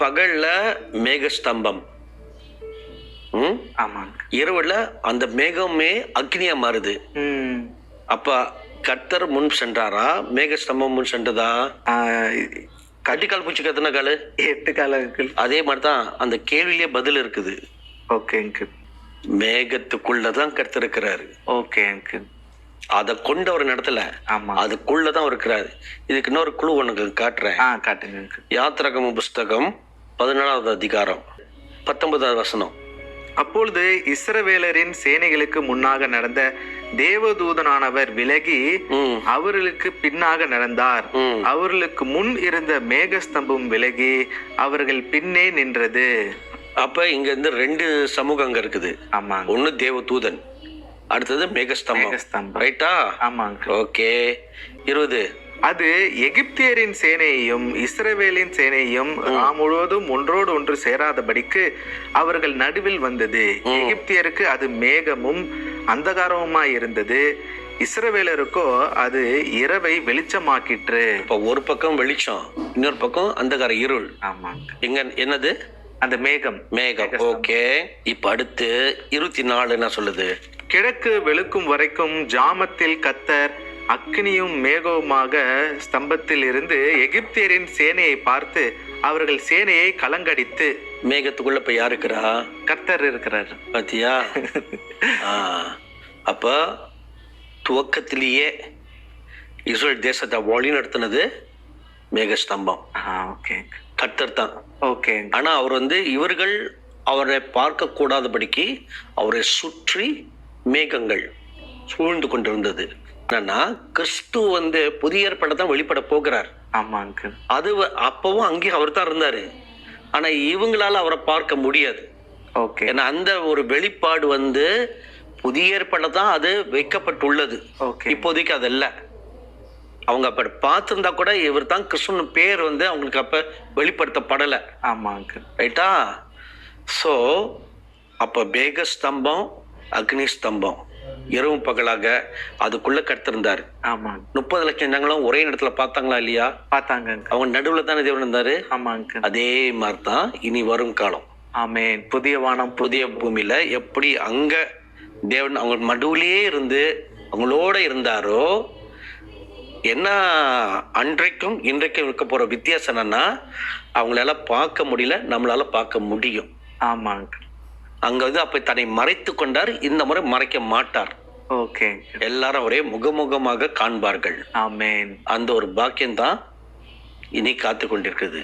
பகல்ல மேகஸ்தம்பம், ஆமாங்க. இரவுல அந்த மேகமே அக்னியா மாறுது. அப்ப கர்த்தர் முன் சென்றாரா, மேகஸ்தம்பம் முன் சென்றதா? கட்டிக்கால் பூச்சிக்கு எத்தனை காலு? 8 காலங்கள். அதே மாதிரிதான் அந்த கேள்வியிலே பதில் இருக்குது. Okay uncle. மேகத்துக்குள்ளதான் கர்த்தர் இருக்கிறாரு. Okay uncle. அதை கொண்ட ஒரு இடத்துல ஆமா. அதுக்குள்ளதான் இருக்கிறாரு. இதுக்கு இன்னொரு குழு உனக்கு காட்டுறேன். காட்டுங்க அங்கிள். யாத்திராகம புஸ்தகம் 14வது அதிகாரம் 19வது வசனம். அப்பொழுது இஸ்ரவேலரின் சேனைகளுக்கு முன்னாக நடந்த தேவதூதனானவர் விலகி அவர்களுக்கு பின்னாக நடந்தார். அவர்களுக்கு முன் இருந்த மேகஸ்தம்பம் விலகி அவர்கள் பின்னே நின்றது. அப்ப இங்க இருந்து 2 சமூகங்க இருக்குது. ஆமா. ஒண்ணு தேவதூதன், அடுத்தது மேகஸ்தம்பம். ரைட்டா? ஆமாங்க. ஓகே. 20. அது எகிப்தியரின் சேனையையும் இஸ்ரவேலின் சேனையையும் முழுவதும் ஒன்றோடு ஒன்று சேராதபடிக்கு அவர்கள் நடுவில் வந்தது. எகிப்தியருக்கு அது மேகமும் அந்தகாரமுமாய் இருந்தது, இஸ்ரவேலருக்கோ அது இரவை வெளிச்சமாக்கிற்று. இப்ப ஒரு பக்கம் வெளிச்சம், இன்னொரு பக்கம் அந்தகார இருள். ஆமாங்க. எங்க என்னது? அந்த மேகம். ஓகே. இப்ப அடுத்து 24 என்ன சொல்லுது? கிழக்கு வெளுக்கும் வரைக்கும் ஜாமத்தில் கர்த்தர் அக்னியும் மேகவுமாக ஸ்தம்பத்தில் இருந்து எகிப்தியரின் சேனையை பார்த்து அவர்கள் சேனையை கலங்கடித்து. மேகத்துக்குள்ள இப்ப யாரு இருக்கிறா? கர்த்தர் இருக்கிறார். பாத்தியா? அப்ப துவக்கத்திலேயே இஸ்ரேல் தேசத்தை வழி நடத்தினது மேகஸ்தம்பம். கர்த்தர் தான். ஓகே. ஆனா அவர் இவர்கள் அவரை பார்க்க கூடாதபடிக்கு அவரை சுற்றி மேகங்கள் சூழ்ந்து கொண்டிருந்தது. என்னன்னா கிறிஸ்து புதிய ஏற்பாடுதான் வெளிப்பட போகிறார். ஆமாங்க. அது அப்பவும் அங்கேயும் அவர் தான் இருந்தாரு. ஆனா இவங்களால அவரை பார்க்க முடியாது. ஓகே. ஏன்னா அந்த ஒரு வெளிப்பாடு புதிய ஏற்பாடுல தான் அது வைக்கப்பட்டுள்ளது. இப்போதைக்கு அது இல்ல. அவங்க அப்ப பார்த்திருந்தா கூட இவர் தான் கிறிஸ்துவின் பேர் அவங்களுக்கு அப்ப வெளிப்படுத்தப்படல. ஆமாங்க. ரைட்டா? சோ அப்ப மேகஸ்தம்பம், அக்னி ஸ்தம்பம், இரவும் பகலாக அதுக்குள்ள கர்த்தர். 30 லட்சம் ஜனங்களும் ஒரே இடத்துல பார்த்தாங்களா இல்லையா? பார்த்தாங்க. அவங்க நடுவுல தானே தேவன் இருந்தாரு. ஆமாங்க. அதே மாதிரிதான் இனி வரும் காலம். ஆமென். புதிய வானம் புதிய பூமியில எப்படி அங்க தேவன் அவங்க நடுவுலயே இருந்து அவங்களோட இருந்தாரோ, என்ன அன்றைக்கும் இன்றைக்கும் இருக்க போற வித்தியாசம் என்னன்னா அவங்களால பார்க்க முடியல, நம்மளால பார்க்க முடியும். ஆமாங்க. அங்க அப்ப தன்னை மறைத்து கொண்டார். இந்த முறை மறைக்க மாட்டார். ஓகே. எல்லாரும் ஒரே முகமுகமாக காண்பார்கள். ஆமென். அந்த ஒரு பாக்கியம் தான் இனி காத்து கொண்டிருக்குது.